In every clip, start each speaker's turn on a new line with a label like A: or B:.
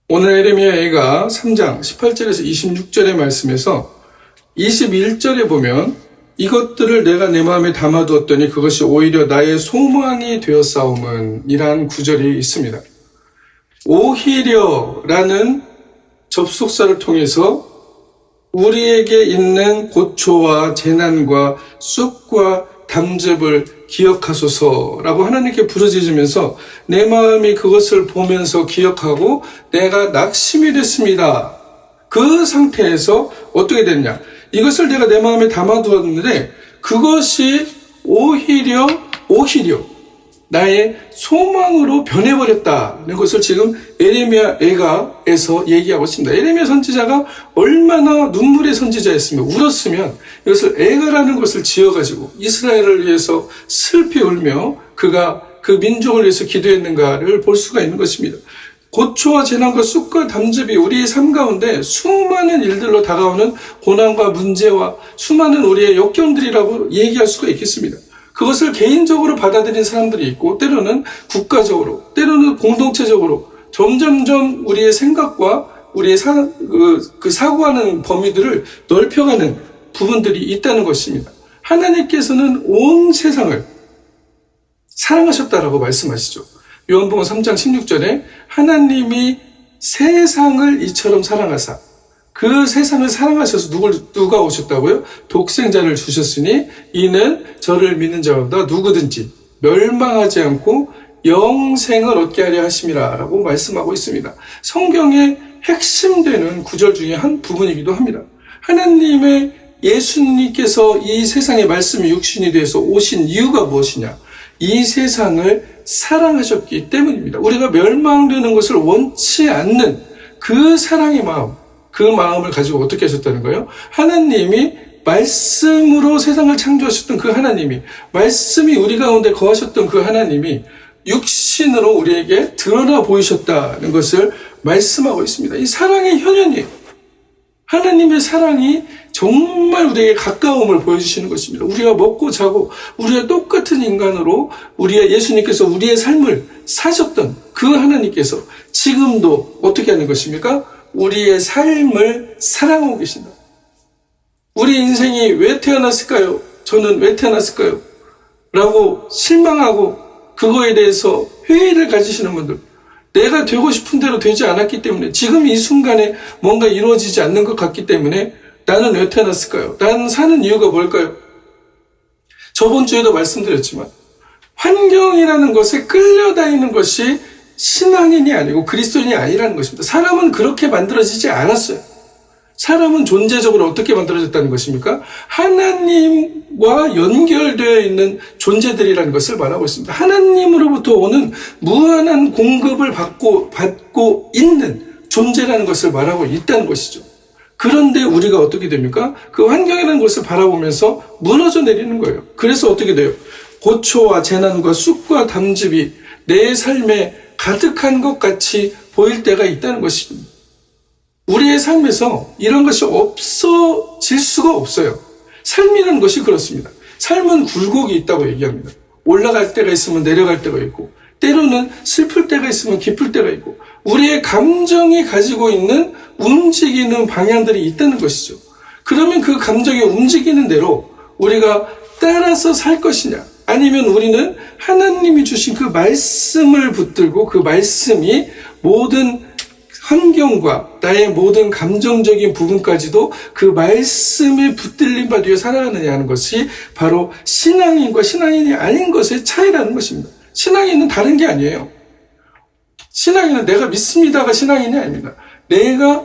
A: 오늘 에레미야가 3장 18절에서 26절의 말씀에서 21절에 보면 이것들을 내가 내 마음에 담아두었더니 그것이 오히려 나의 소망이 되었사오문 이란 구절이 있습니다. 오히려라는 접속사를 통해서 우리에게 있는 고초와 재난과 쑥과 담즙을 기억하소서라고 하나님께 부르짖으면서 내 마음이 그것을 보면서 기억하고 내가 낙심이 됐습니다. 그 상태에서 어떻게 됐냐? 이것을 내가 내 마음에 담아두었는데 그것이 오히려 나의 소망으로 변해버렸다는 것을 지금 에레미야 애가에서 얘기하고 있습니다. 에레미야 선지자가 얼마나 눈물의 선지자였으면 울었으면 이것을 애가라는 것을 지어가지고 이스라엘을 위해서 슬피 울며 그가 그 민족을 위해서 기도했는가를 볼 수가 있는 것입니다. 고초와 재난과 쑥과 담즙이 우리의 삶 가운데 수많은 일들로 다가오는 고난과 문제와 수많은 우리의 역경들이라고 얘기할 수가 있겠습니다. 그것을 개인적으로 받아들인 사람들이 있고 때로는 국가적으로 때로는 공동체적으로 점점점 우리의 생각과 우리의 사고하는 범위들을 넓혀가는 부분들이 있다는 것입니다. 하나님께서는 온 세상을 사랑하셨다라고 말씀하시죠. 요한복음 3장 16절에 하나님이 세상을 이처럼 사랑하사 그 세상을 사랑하셔서 누가 오셨다고요? 독생자를 주셨으니 이는 저를 믿는 자마다 누구든지 멸망하지 않고 영생을 얻게 하려 하심이라 라고 말씀하고 있습니다. 성경의 핵심되는 구절 중에 한 부분이기도 합니다. 하나님의 예수님께서 이 세상의 말씀이 육신이 돼서 오신 이유가 무엇이냐? 이 세상을 사랑하셨기 때문입니다. 우리가 멸망되는 것을 원치 않는 그 사랑의 마음, 그 마음을 가지고 어떻게 하셨다는 거예요? 하나님이 말씀으로 세상을 창조하셨던 그 하나님이, 말씀이 우리 가운데 거하셨던 그 하나님이 육신으로 우리에게 드러나 보이셨다는 것을 말씀하고 있습니다. 이 사랑의 현현이에요. 하나님의 사랑이 정말 우리에게 가까움을 보여주시는 것입니다. 우리가 먹고 자고 우리가 똑같은 인간으로 우리의 예수님께서 우리의 삶을 사셨던 그 하나님께서 지금도 어떻게 하는 것입니까? 우리의 삶을 사랑하고 계신다. 우리 인생이 왜 태어났을까요? 저는 왜 태어났을까요? 라고 실망하고 그거에 대해서 회의를 가지시는 분들, 내가 되고 싶은 대로 되지 않았기 때문에 지금 이 순간에 뭔가 이루어지지 않는 것 같기 때문에 나는 왜 태어났을까요? 나는 사는 이유가 뭘까요? 저번 주에도 말씀드렸지만 환경이라는 것에 끌려다니는 것이 신앙인이 아니고 그리스도인이 아니라는 것입니다. 사람은 그렇게 만들어지지 않았어요. 사람은 존재적으로 어떻게 만들어졌다는 것입니까? 하나님과 연결되어 있는 존재들이라는 것을 말하고 있습니다. 하나님으로부터 오는 무한한 공급을 받고 있는 존재라는 것을 말하고 있다는 것이죠. 그런데 우리가 어떻게 됩니까? 그 환경이라는 것을 바라보면서 무너져 내리는 거예요. 그래서 어떻게 돼요? 고초와 재난과 쑥과 담즙이 내 삶에 가득한 것 같이 보일 때가 있다는 것입니다. 우리의 삶에서 이런 것이 없어질 수가 없어요. 삶이라는 것이 그렇습니다. 삶은 굴곡이 있다고 얘기합니다. 올라갈 때가 있으면 내려갈 때가 있고 때로는 슬플 때가 있으면 기쁠 때가 있고 우리의 감정이 가지고 있는 움직이는 방향들이 있다는 것이죠. 그러면 그 감정이 움직이는 대로 우리가 따라서 살 것이냐, 아니면 우리는 하나님이 주신 그 말씀을 붙들고 그 말씀이 모든 환경과 나의 모든 감정적인 부분까지도 그 말씀에 붙들림 받으며 살아가느냐 하는 것이 바로 신앙인과 신앙인이 아닌 것의 차이라는 것입니다. 신앙인은 다른 게 아니에요. 신앙인은 내가 믿습니다가 신앙인이 아닙니다. 내가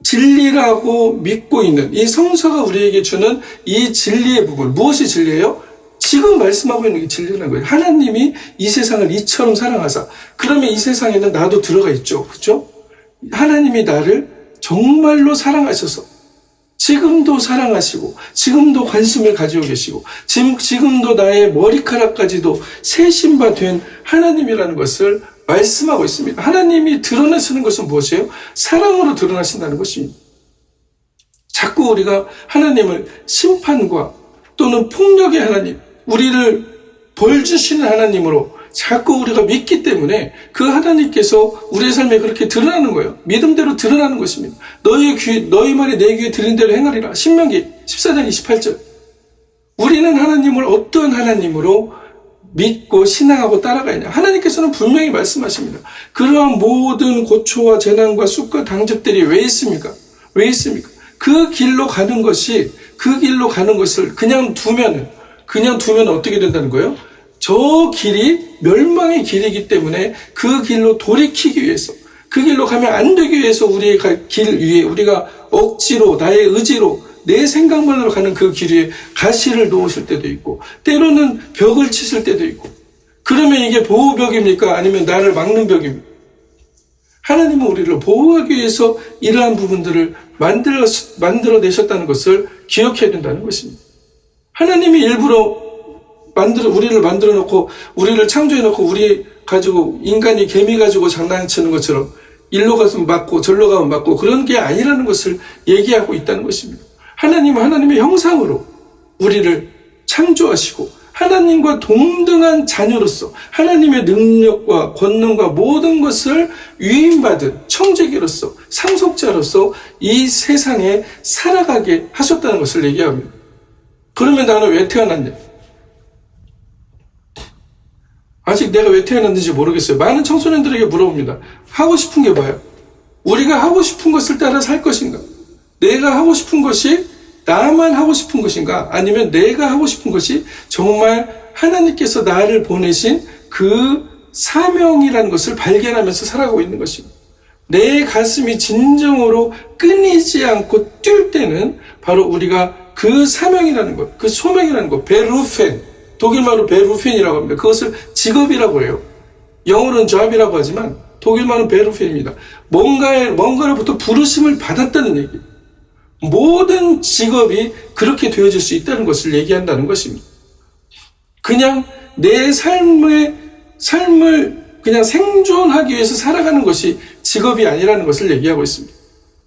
A: 진리라고 믿고 있는 이 성서가 우리에게 주는 이 진리의 부분, 무엇이 진리예요? 지금 말씀하고 있는 게 진리라는 거예요. 하나님이 이 세상을 이처럼 사랑하사, 그러면 이 세상에는 나도 들어가 있죠. 그렇죠? 하나님이 나를 정말로 사랑하셔서 지금도 사랑하시고 지금도 관심을 가지고 계시고 지금도 나의 머리카락까지도 세신 바 된 하나님이라는 것을 말씀하고 있습니다. 하나님이 드러내시는 것은 무엇이에요? 사랑으로 드러나신다는 것입니다. 자꾸 우리가 하나님을 심판과 또는 폭력의 하나님, 우리를 벌 주시는 하나님으로 자꾸 우리가 믿기 때문에 그 하나님께서 우리의 삶에 그렇게 드러나는 거예요. 믿음대로 드러나는 것입니다. 너희 말이 내 귀에 들린 대로 행하리라. 신명기 14장 28절. 우리는 하나님을 어떤 하나님으로 믿고 신앙하고 따라가야 하냐. 하나님께서는 분명히 말씀하십니다. 그러한 모든 고초와 재난과 쑥과 당접들이 왜 있습니까? 왜 있습니까? 그 길로 가는 것을 그냥 두면 어떻게 된다는 거예요? 저 길이 멸망의 길이기 때문에 그 길로 돌이키기 위해서, 그 길로 가면 안 되기 위해서 우리의 길 위에 우리가 억지로 나의 의지로 내 생각만으로 가는 그 길 위에 가시를 놓으실 때도 있고 때로는 벽을 치실 때도 있고. 그러면 이게 보호벽입니까? 아니면 나를 막는 벽입니까? 하나님은 우리를 보호하기 위해서 이러한 부분들을 만들어내셨다는 것을 기억해야 된다는 것입니다. 하나님이 일부러 우리를 만들어 놓고, 우리를 창조해 놓고, 우리 가지고, 인간이 개미 가지고 장난치는 것처럼 일로 가서 맞고 절로 가면 맞고 그런 게 아니라는 것을 얘기하고 있다는 것입니다. 하나님은 하나님의 형상으로 우리를 창조하시고 하나님과 동등한 자녀로서 하나님의 능력과 권능과 모든 것을 위임받은 청지기로서 상속자로서 이 세상에 살아가게 하셨다는 것을 얘기합니다. 그러면 나는 왜 태어났냐? 아직 내가 왜 태어났는지 모르겠어요. 많은 청소년들에게 물어봅니다. 하고 싶은 게 뭐예요? 우리가 하고 싶은 것을 따라 살 것인가? 내가 하고 싶은 것이 나만 하고 싶은 것인가? 아니면 내가 하고 싶은 것이 정말 하나님께서 나를 보내신 그 사명이라는 것을 발견하면서 살아가고 있는 것입니다. 내 가슴이 진정으로 끊이지 않고 뛸 때는 바로 우리가 그 사명이라는 것, 그 소명이라는 것, 베루펜, 독일말로 베루펜이라고 합니다. 그것을 직업이라고 해요. 영어로는 job이라고 하지만 독일말은 베루펜입니다. 뭔가로부터 부르심을 받았다는 얘기예요. 모든 직업이 그렇게 되어질 수 있다는 것을 얘기한다는 것입니다. 그냥 내 삶을 그냥 생존하기 위해서 살아가는 것이 직업이 아니라는 것을 얘기하고 있습니다.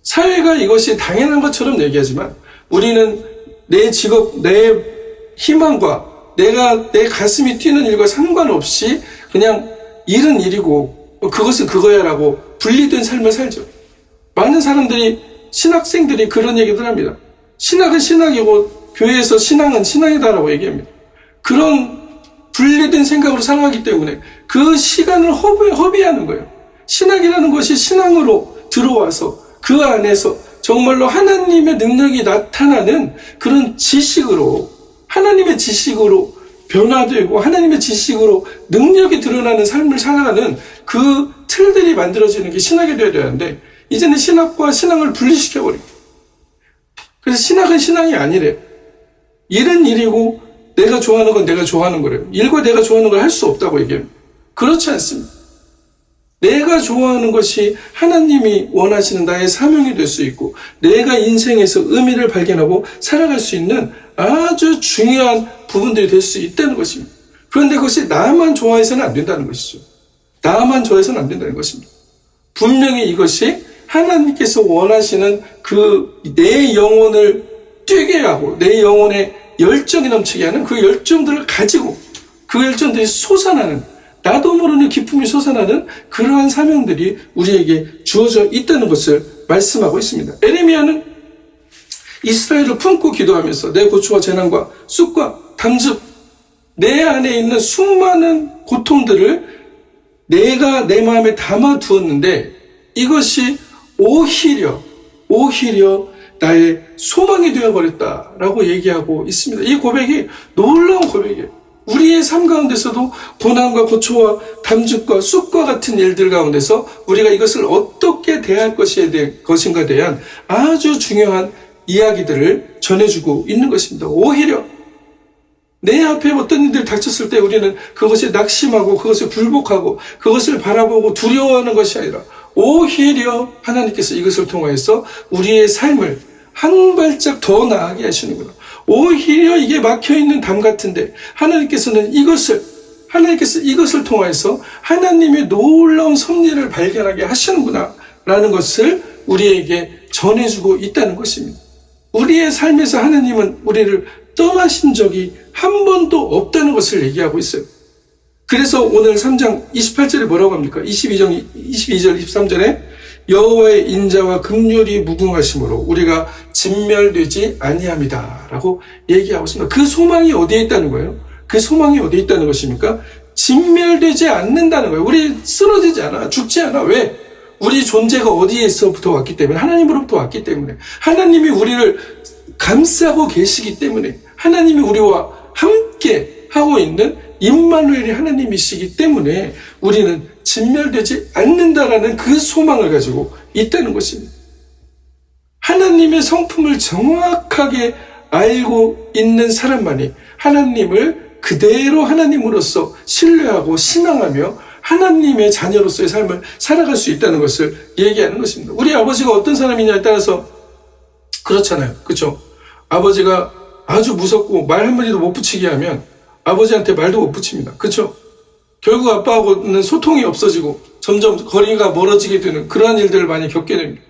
A: 사회가 이것이 당연한 것처럼 얘기하지만 우리는 내 직업, 내 희망과 내 가슴이 뛰는 일과 상관없이 그냥 일은 일이고 그것은 그거야라고 분리된 삶을 살죠. 많은 신학생들이 그런 얘기들 합니다. 신학은 신학이고 교회에서 신앙은 신앙이다라고 얘기합니다. 그런 분리된 생각으로 살아가기 때문에 그 시간을 허비하는 거예요. 신학이라는 것이 신앙으로 들어와서 그 안에서 정말로 하나님의 능력이 나타나는 그런 지식으로, 하나님의 지식으로 변화되고 하나님의 지식으로 능력이 드러나는 삶을 살아가는 그 틀들이 만들어지는 게 신학이 되어야 되는데 이제는 신학과 신앙을 분리시켜버립니다. 그래서 신학은 신앙이 아니래요. 일은 일이고 내가 좋아하는 건 내가 좋아하는 거래요. 일과 내가 좋아하는 걸 할 수 없다고 얘기합니다. 그렇지 않습니다. 내가 좋아하는 것이 하나님이 원하시는 나의 사명이 될 수 있고 내가 인생에서 의미를 발견하고 살아갈 수 있는 아주 중요한 부분들이 될 수 있다는 것입니다. 그런데 그것이 나만 좋아해서는 안 된다는 것이죠. 나만 좋아해서는 안 된다는 것입니다. 분명히 이것이 하나님께서 원하시는 내 영혼을 뛰게 하고 내 영혼에 열정이 넘치게 하는 그 열정들을 가지고 그 열정들이 솟아나는, 나도 모르는 기쁨이 솟아나는 그러한 사명들이 우리에게 주어져 있다는 것을 말씀하고 있습니다. 에레미야는 이스라엘을 품고 기도하면서 내 고초와 재난과 쑥과 담즙, 내 안에 있는 수많은 고통들을 내가 내 마음에 담아 두었는데 이것이 오히려 나의 소망이 되어버렸다라고 얘기하고 있습니다. 이 고백이 놀라운 고백이에요. 우리의 삶 가운데서도 고난과 고초와 담즙과 쑥과 같은 일들 가운데서 우리가 이것을 어떻게 대할 것인가에 대한 아주 중요한 이야기들을 전해주고 있는 것입니다. 오히려 내 앞에 어떤 일들이 닥쳤을 때 우리는 그것에 낙심하고 그것을 굴복하고 그것을 바라보고 두려워하는 것이 아니라 오히려 하나님께서 이것을 통하여서 우리의 삶을 한 발짝 더 나아가게 하시는구나. 오히려 이게 막혀있는 담 같은데 하나님께서 이것을 통하여서 하나님의 놀라운 섭리를 발견하게 하시는구나 라는 것을 우리에게 전해주고 있다는 것입니다. 우리의 삶에서 하나님은 우리를 떠나신 적이 한 번도 없다는 것을 얘기하고 있어요. 그래서 오늘 3장 28절에 뭐라고 합니까? 22절, 23절에 여호와의 인자와 긍휼이 무궁하심으로 우리가 진멸되지 아니함이다 라고 얘기하고 있습니다. 그 소망이 어디에 있다는 거예요? 그 소망이 어디에 있다는 것입니까? 진멸되지 않는다는 거예요. 우리 쓰러지지 않아. 죽지 않아. 왜? 우리 존재가 어디에서부터 왔기 때문에, 하나님으로부터 왔기 때문에, 하나님이 우리를 감싸고 계시기 때문에, 하나님이 우리와 함께 하고 있는 임마누엘이 하나님이시기 때문에 우리는 진멸되지 않는다라는 그 소망을 가지고 있다는 것입니다. 하나님의 성품을 정확하게 알고 있는 사람만이 하나님을 그대로 하나님으로서 신뢰하고 신앙하며 하나님의 자녀로서의 삶을 살아갈 수 있다는 것을 얘기하는 것입니다. 우리 아버지가 어떤 사람이냐에 따라서 그렇잖아요. 그렇죠? 아버지가 아주 무섭고 말 한마디도 못 붙이게 하면 아버지한테 말도 못 붙입니다. 그렇죠? 결국 아빠하고는 소통이 없어지고 점점 거리가 멀어지게 되는 그러한 일들을 많이 겪게 됩니다.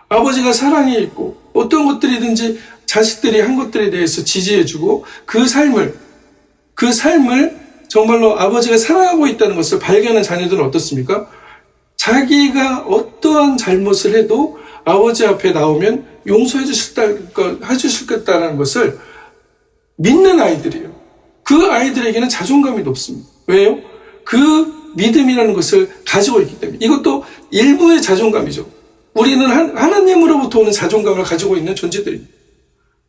A: 아버지가 사랑이 있고 어떤 것들이든지 자식들이 한 것들에 대해서 지지해주고 그 삶을 정말로 아버지가 사랑하고 있다는 것을 발견한 자녀들은 어떻습니까? 자기가 어떠한 잘못을 해도 아버지 앞에 나오면 용서해 주실 거다라는 것을 믿는 아이들이에요. 그 아이들에게는 자존감이 높습니다. 왜요? 그 믿음이라는 것을 가지고 있기 때문에. 이것도 일부의 자존감이죠. 우리는 하나님으로부터 오는 자존감을 가지고 있는 존재들입니다.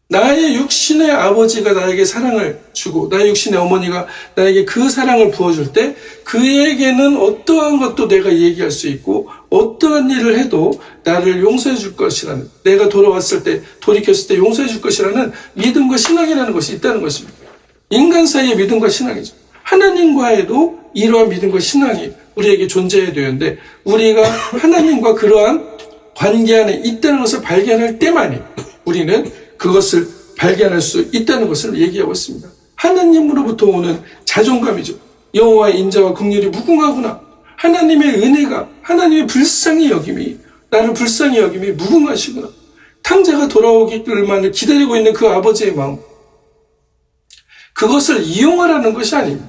A: 나의 육신의 아버지가 나에게 사랑을 주고 나의 육신의 어머니가 나에게 그 사랑을 부어줄 때 그에게는 어떠한 것도 내가 얘기할 수 있고 어떠한 일을 해도 나를 용서해 줄 것이라는, 내가 돌아왔을 때 돌이켰을 때 용서해 줄 것이라는 믿음과 신앙이라는 것이 있다는 것입니다. 인간 사이의 믿음과 신앙이죠. 하나님과에도 이러한 믿음과 신앙이 우리에게 존재해야 되는데 우리가 하나님과 그러한 관계 안에 있다는 것을 발견할 때만이 우리는 그것을 발견할 수 있다는 것을 얘기하고 있습니다. 하나님으로부터 오는 자존감이죠. 여호와의 인자와 긍휼이 무궁하구나. 하나님의 은혜가, 하나님의 불쌍히 여김이, 나를 불쌍히 여김이 무궁하시구나. 탕자가 돌아오기를만을 기다리고 있는 그 아버지의 마음, 그것을 이용하라는 것이 아닙니다.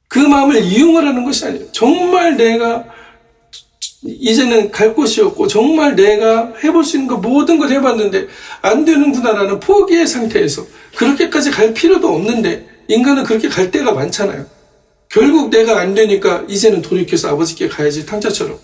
A: 그 마음을 이용하라는 것이 아니에요. 정말 내가 이제는 갈 곳이 없고 정말 내가 해볼 수 있는 거 모든 걸 해봤는데 안 되는구나라는 포기의 상태에서 그렇게까지 갈 필요도 없는데 인간은 그렇게 갈 때가 많잖아요. 결국 내가 안 되니까 이제는 돌이켜서 아버지께 가야지, 탕자처럼.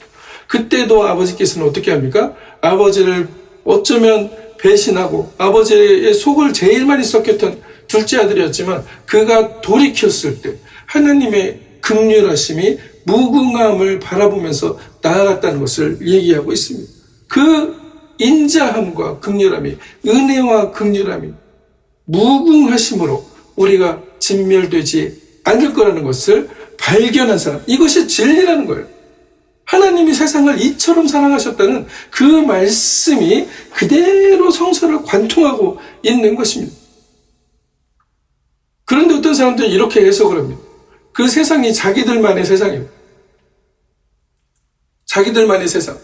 A: 그때도 아버지께서는 어떻게 합니까? 아버지를 어쩌면 배신하고 아버지의 속을 제일 많이 썩혔던 둘째 아들이었지만 그가 돌이켰을 때 하나님의 긍휼하심이 무궁함을 바라보면서 나아갔다는 것을 얘기하고 있습니다. 그 인자함과 긍휼함이, 은혜와 긍휼함이 무궁하심으로 우리가 진멸되지 않을 거라는 것을 발견한 사람, 이것이 진리라는 거예요. 하나님이 세상을 이처럼 사랑하셨다는 그 말씀이 그대로 성서를 관통하고 있는 것입니다. 그런데 어떤 사람들은 이렇게 해석을 합니다. 그 세상이 자기들만의 세상이에요. 자기들만의 세상.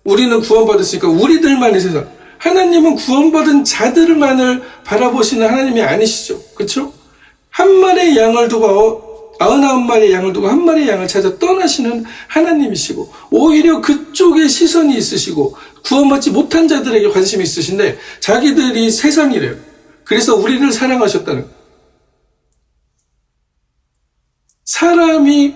A: 우리는 구원받았으니까 우리들만의 세상. 하나님은 구원받은 자들만을 바라보시는 하나님이 아니시죠. 그렇죠? 한 마리의 양을 두고 99마리의 양을 두고 한 마리의 양을 찾아 떠나시는 하나님이시고 오히려 그쪽에 시선이 있으시고 구원받지 못한 자들에게 관심이 있으신데 자기들이 세상이래요. 그래서 우리를 사랑하셨다는 거예요. 사람이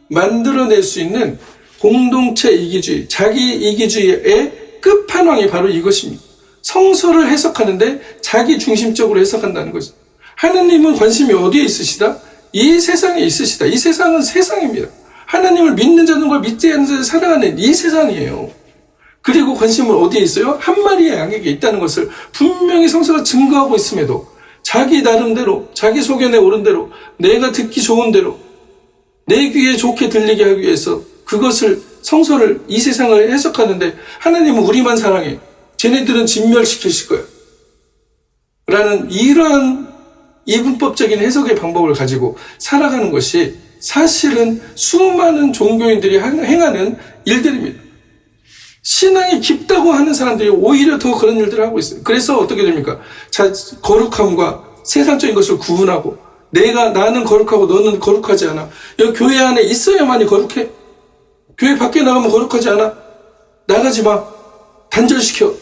A: 만들어낼 수 있는 공동체 이기주의, 자기 이기주의의 끝판왕이 바로 이것입니다. 성서를 해석하는데 자기 중심적으로 해석한다는 거죠. 하나님은 관심이 어디에 있으시다? 이 세상에 있으시다. 이 세상은 세상입니다. 하나님을 믿는 자들과 믿지 않는 자들 사랑하는 이 세상이에요. 그리고 관심은 어디에 있어요? 한 마리의 양에게 있다는 것을 분명히 성서가 증거하고 있음에도 자기 나름대로, 자기 소견에 오른 대로, 내가 듣기 좋은 대로, 내 귀에 좋게 들리게 하기 위해서 그것을, 성서를, 이 세상을 해석하는데 하나님은 우리만 사랑해. 쟤네들은 진멸시키실 거야. 라는 이러한 이분법적인 해석의 방법을 가지고 살아가는 것이 사실은 수많은 종교인들이 행하는 일들입니다. 신앙이 깊다고 하는 사람들이 오히려 더 그런 일들을 하고 있어요. 그래서 어떻게 됩니까? 거룩함과 세상적인 것을 구분하고 나는 거룩하고 너는 거룩하지 않아. 여기 교회 안에 있어야만이 거룩해. 교회 밖에 나가면 거룩하지 않아. 나가지 마. 단절시켜.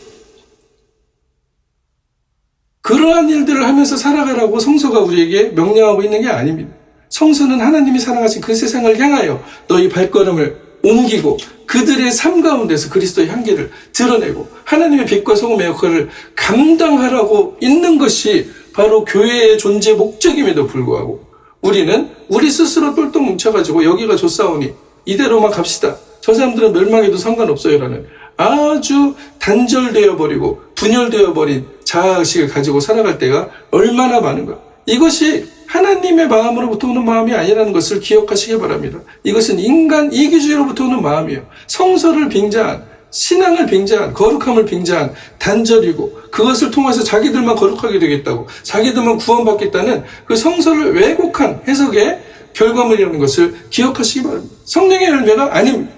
A: 그러한 일들을 하면서 살아가라고 성서가 우리에게 명령하고 있는 게 아닙니다. 성서는 하나님이 사랑하신 그 세상을 향하여 너희 발걸음을 옮기고 그들의 삶 가운데서 그리스도의 향기를 드러내고 하나님의 빛과 소금의 역할을 감당하라고 있는 것이 바로 교회의 존재 목적임에도 불구하고 우리는 우리 스스로 똘똘 뭉쳐가지고 여기가 좋사오니 이대로만 갑시다. 저 사람들은 멸망해도 상관없어요라는 아주 단절되어 버리고 분열되어 버린 자아의식을 가지고 살아갈 때가 얼마나 많은가. 이것이 하나님의 마음으로부터 오는 마음이 아니라는 것을 기억하시기 바랍니다. 이것은 인간 이기주의로부터 오는 마음이에요. 성서를 빙자한, 신앙을 빙자한, 거룩함을 빙자한 단절이고 그것을 통해서 자기들만 거룩하게 되겠다고, 자기들만 구원받겠다는 그 성서를 왜곡한 해석의 결과물이라는 것을 기억하시기 바랍니다. 성령의 열매가 아닙니다.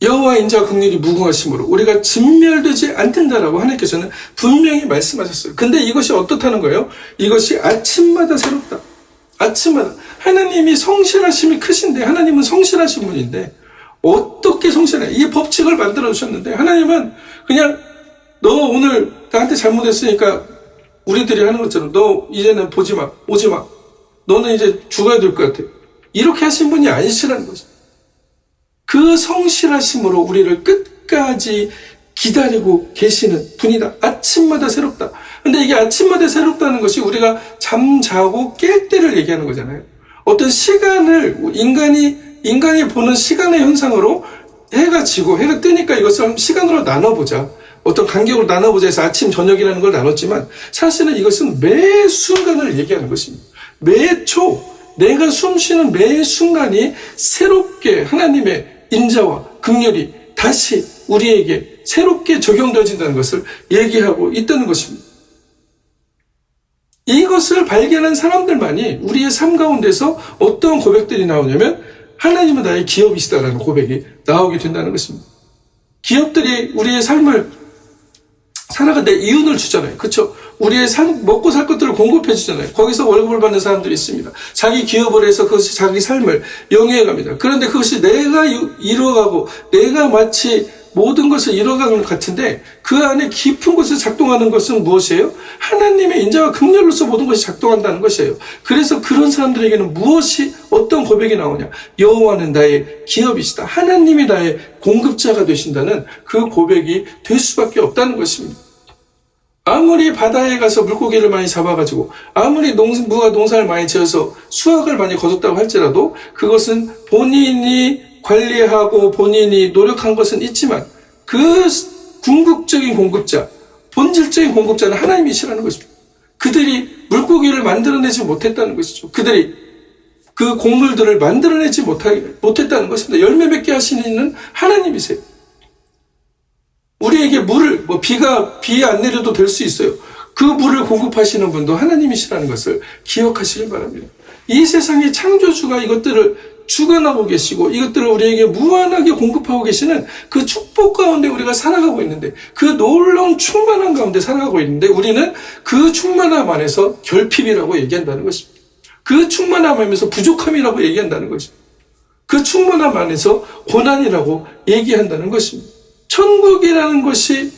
A: 여호와의 인자와 긍휼이 무궁하심으로 우리가 진멸되지 않는다라고 하나님께서는 분명히 말씀하셨어요. 근데 이것이 어떻다는 거예요? 이것이 아침마다 새롭다. 아침마다. 하나님이 성실하심이 크신데, 하나님은 성실하신 분인데 어떻게 성실해? 이 법칙을 만들어 주셨는데 하나님은 그냥 너 오늘 나한테 잘못했으니까 우리들이 하는 것처럼 너 이제는 보지 마, 오지 마. 너는 이제 죽어야 될 것 같아. 이렇게 하신 분이 아니시라는 거죠. 그 성실하심으로 우리를 끝까지 기다리고 계시는 분이다. 아침마다 새롭다. 근데 이게 아침마다 새롭다는 것이 우리가 잠자고 깰 때를 얘기하는 거잖아요. 어떤 시간을 인간이 보는 시간의 현상으로 해가 지고 해가 뜨니까 이것을 시간으로 나눠보자. 어떤 간격으로 나눠보자 해서 아침 저녁이라는 걸 나눴지만 사실은 이것은 매 순간을 얘기하는 것입니다. 매 초 내가 숨쉬는 매 순간이 새롭게 하나님의 인자와 긍휼이 다시 우리에게 새롭게 적용되어진다는 것을 얘기하고 있다는 것입니다. 이것을 발견한 사람들만이 우리의 삶 가운데서 어떤 고백들이 나오냐면 하나님은 나의 기업이시다라는 고백이 나오게 된다는 것입니다. 기업들이 우리의 삶을 살아갈 때 이윤을 주잖아요. 그렇죠? 우리의 먹고 살 것들을 공급해 주잖아요. 거기서 월급을 받는 사람들이 있습니다. 자기 기업을 해서 그것이 자기 삶을 영위해 갑니다. 그런데 그것이 내가 이루어가고 내가 마치 모든 것을 이뤄가는 것 같은데 그 안에 깊은 곳에서 작동하는 것은 무엇이에요? 하나님의 인자와 긍휼로서 모든 것이 작동한다는 것이에요. 그래서 그런 사람들에게는 어떤 고백이 나오냐? 여호와는 나의 기업이시다. 하나님이 나의 공급자가 되신다는 그 고백이 될 수밖에 없다는 것입니다. 아무리 바다에 가서 물고기를 많이 잡아가지고 아무리 농사를 많이 지어서 수확을 많이 거뒀다고 할지라도 그것은 본인이 관리하고 본인이 노력한 것은 있지만 그 궁극적인 공급자, 본질적인 공급자는 하나님이시라는 것입니다. 그들이 물고기를 만들어내지 못했다는 것이죠. 그들이 그 곡물들을 만들어내지 못했다는 것입니다. 열매 맺게 하시는 이는 하나님이세요. 우리에게 물을, 비 안 내려도 될 수 있어요. 그 물을 공급하시는 분도 하나님이시라는 것을 기억하시길 바랍니다. 이 세상의 창조주가 이것들을 주관하고 계시고 이것들을 우리에게 무한하게 공급하고 계시는 그 축복 가운데 우리가 살아가고 있는데 그 놀라운 충만함 가운데 살아가고 있는데 우리는 그 충만함 안에서 결핍이라고 얘기한다는 것입니다. 그 충만함 안에서 부족함이라고 얘기한다는 것입니다. 그 충만함 안에서 고난이라고 얘기한다는 것입니다. 천국이라는 것이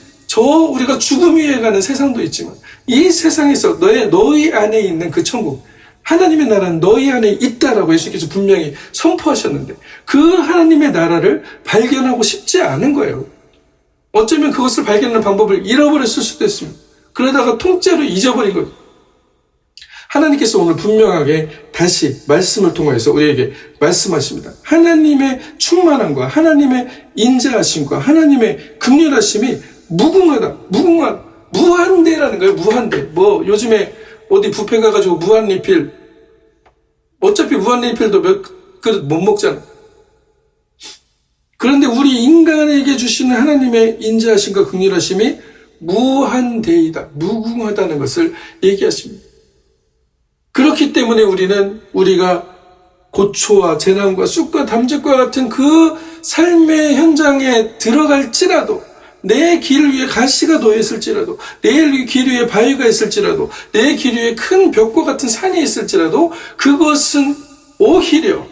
A: 우리가 죽음 위에 가는 세상도 있지만 이 세상에서 너희 안에 있는 그 천국, 하나님의 나라는 너희 안에 있다라고 예수께서 분명히 선포하셨는데 그 하나님의 나라를 발견하고 싶지 않은 거예요. 어쩌면 그것을 발견하는 방법을 잃어버렸을 수도 있습니다. 그러다가 통째로 잊어버린 거죠. 하나님께서 오늘 분명하게 다시 말씀을 통해서 우리에게 말씀하십니다. 하나님의 충만함과 하나님의 인자하심과 하나님의 긍휼하심이 무한대라는 거예요. 무한대. 요즘에 어디 뷔페 가가지고 무한리필, 어차피 무한리필도 몇 그릇 못 먹잖아. 그런데 우리 인간에게 주시는 하나님의 인자하심과 긍휼하심이 무한대이다, 무궁하다는 것을 얘기하십니다. 그렇기 때문에 우리가 고초와 재난과 쑥과 담즙과 같은 그 삶의 현장에 들어갈지라도 내 길 위에 가시가 놓여 있을지라도, 내 길 위에 바위가 있을지라도, 내 길 위에 큰 벽과 같은 산이 있을지라도 그것은 오히려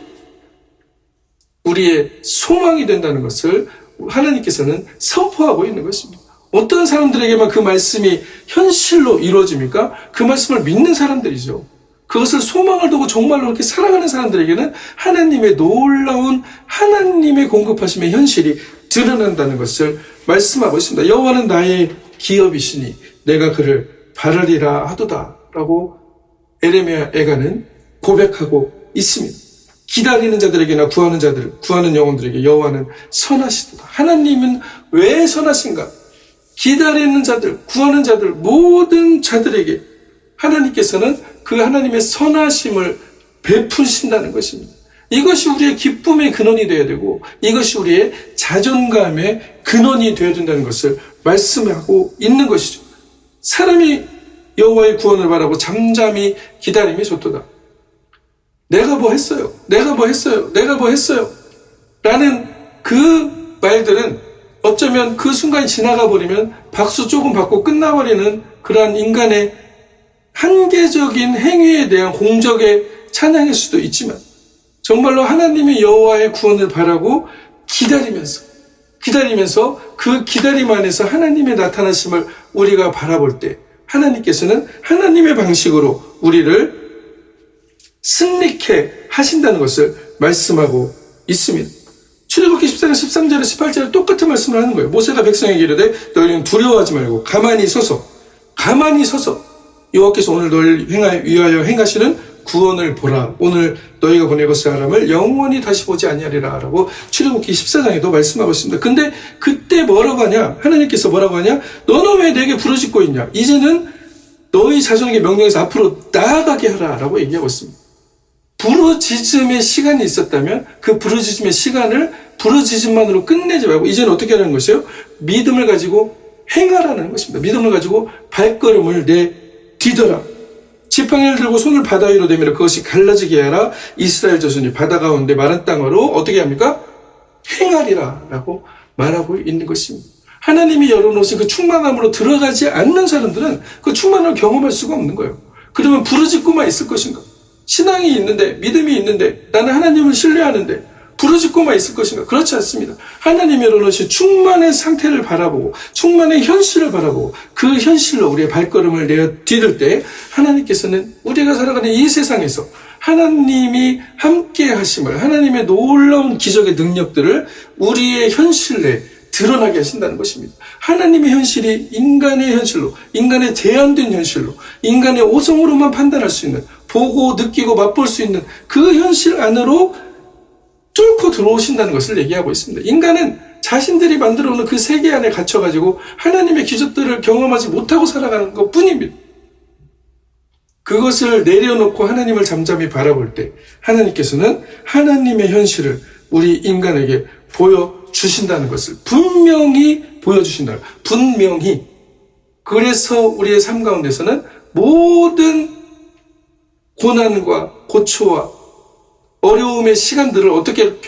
A: 우리의 소망이 된다는 것을 하나님께서는 선포하고 있는 것입니다. 어떤 사람들에게만 그 말씀이 현실로 이루어집니까? 그 말씀을 믿는 사람들이죠. 그것을 소망을 두고 정말로 그렇게 사랑하는 사람들에게는 하나님의 놀라운 하나님의 공급하심의 현실이 드러난다는 것을 말씀하고 있습니다. 여호와는 나의 기업이시니 내가 그를 바라리라 하도다 라고 에레미야 애가는 고백하고 있습니다. 기다리는 자들에게나 구하는 영혼들에게 여호와는 선하시도다. 하나님은 왜 선하신가? 기다리는 자들, 구하는 자들, 모든 자들에게 하나님께서는 그 하나님의 선하심을 베푸신다는 것입니다. 이것이 우리의 기쁨의 근원이 되어야 되고 이것이 우리의 자존감의 근원이 되어야 된다는 것을 말씀하고 있는 것이죠. 사람이 여호와의 구원을 바라고 잠잠히 기다림이 좋도다. 내가 뭐 했어요? 라는 그 말들은 어쩌면 그 순간이 지나가 버리면 박수 조금 받고 끝나버리는 그러한 인간의 한계적인 행위에 대한 공적의 찬양일 수도 있지만 정말로 하나님의 여호와의 구원을 바라고 기다리면서 그 기다림 안에서 하나님의 나타나심을 우리가 바라볼 때 하나님께서는 하나님의 방식으로 우리를 승리케 하신다는 것을 말씀하고 있습니다. 출애굽기 14장 13절에 18절에 똑같은 말씀을 하는 거예요. 모세가 백성에게 이르되 너희는 두려워하지 말고 가만히 서서 여호와께서 오늘 너희를 위하여 행하시는 구원을 보라. 오늘 너희가 보내고 사람을 영원히 다시 보지 아니하리라 라고 출애굽기 14장에도 말씀하고 있습니다. 근데 그때 뭐라고 하냐? 하나님께서 뭐라고 하냐? 너는 왜 내게 부르짖고 있냐? 이제는 너희 자손에게 명령해서 앞으로 나아가게 하라 라고 얘기하고 있습니다. 부르짖음의 시간이 있었다면 그 부르짖음의 시간을 부르짖음만으로 끝내지 말고 이제는 어떻게 하라는 것이에요? 믿음을 가지고 행하라는 것입니다. 믿음을 가지고 발걸음을 내디뎌라. 지팡이를 들고 손을 바다 위로 내밀어 그것이 갈라지게 하라. 이스라엘 자손이 바다 가운데 마른 땅으로 어떻게 합니까? 행하리라 라고 말하고 있는 것입니다. 하나님이 열어놓으신 그 충만함으로 들어가지 않는 사람들은 그 충만함을 경험할 수가 없는 거예요. 그러면 부르짖고만 있을 것인가? 신앙이 있는데, 믿음이 있는데, 나는 하나님을 신뢰하는데 부르짖고만 있을 것인가? 그렇지 않습니다. 하나님이 열어놓으신 충만의 상태를 바라보고 충만의 현실을 바라보고 그 현실로 우리의 발걸음을 내디딜 때 하나님께서는 우리가 살아가는 이 세상에서 하나님이 함께 하심을, 하나님의 놀라운 기적의 능력들을 우리의 현실 내에 드러나게 하신다는 것입니다. 하나님의 현실이 인간의 현실로, 인간의 제한된 현실로, 인간의 오성으로만 판단할 수 있는, 보고 느끼고 맛볼 수 있는 그 현실 안으로 뚫고 들어오신다는 것을 얘기하고 있습니다. 인간은 자신들이 만들어 놓은 그 세계 안에 갇혀가지고 하나님의 기적들을 경험하지 못하고 살아가는 것 뿐입니다. 그것을 내려놓고 하나님을 잠잠히 바라볼 때 하나님께서는 하나님의 현실을 우리 인간에게 보여주신다는 것을 분명히 보여주신다. 분명히. 그래서 우리의 삶 가운데서는 모든 고난과 고초와 어려움의 시간들을 어떻게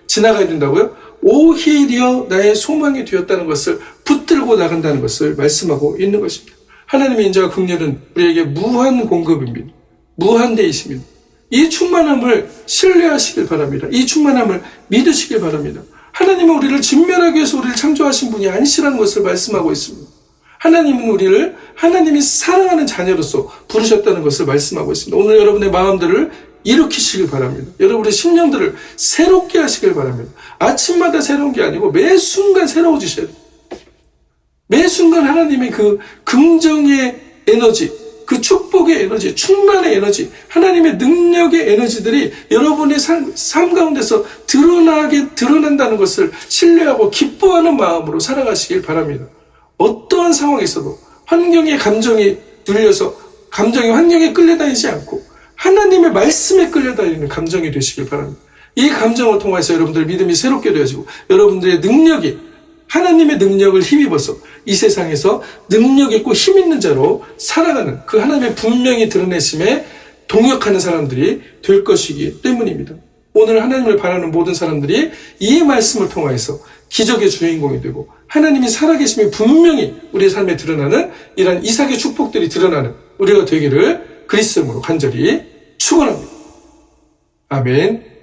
A: 지나가야 된다고요? 오히려 나의 소망이 되었다는 것을 붙들고 나간다는 것을 말씀하고 있는 것입니다. 하나님의 인자와 긍휼은 우리에게 무한 공급입니다. 무한대이십니다. 이 충만함을 신뢰하시길 바랍니다. 이 충만함을 믿으시길 바랍니다. 하나님은 우리를 진멸하기 위해서 우리를 창조하신 분이 아니시라는 것을 말씀하고 있습니다. 하나님은 우리를 하나님이 사랑하는 자녀로서 부르셨다는 것을 말씀하고 있습니다. 오늘 여러분의 마음들을 일으키시길 바랍니다. 여러분의 심령들을 새롭게 하시길 바랍니다. 아침마다 새로운 게 아니고 매 순간 새로워지셔야 돼요. 매 순간 하나님의 그 긍정의 에너지, 그 축복의 에너지, 충만의 에너지, 하나님의 능력의 에너지들이 여러분의 삶 가운데서 드러난다는 것을 신뢰하고 기뻐하는 마음으로 살아가시길 바랍니다. 어떠한 상황에서도 환경에 감정이 눌려서 환경에 끌려다니지 않고 하나님의 말씀에 끌려다니는 감정이 되시길 바랍니다. 이 감정을 통해서 여러분들의 믿음이 새롭게 되어지고 여러분들의 능력이 하나님의 능력을 힘입어서 이 세상에서 능력 있고 힘 있는 자로 살아가는 그 하나님의 분명히 드러내심에 동역하는 사람들이 될 것이기 때문입니다. 오늘 하나님을 바라는 모든 사람들이 이 말씀을 통해서 기적의 주인공이 되고 하나님이 살아계심이 분명히 우리의 삶에 드러나는 이러한 이삭의 축복들이 드러나는 우리가 되기를 그리스도 이름으로 간절히 축원합니다. 아멘.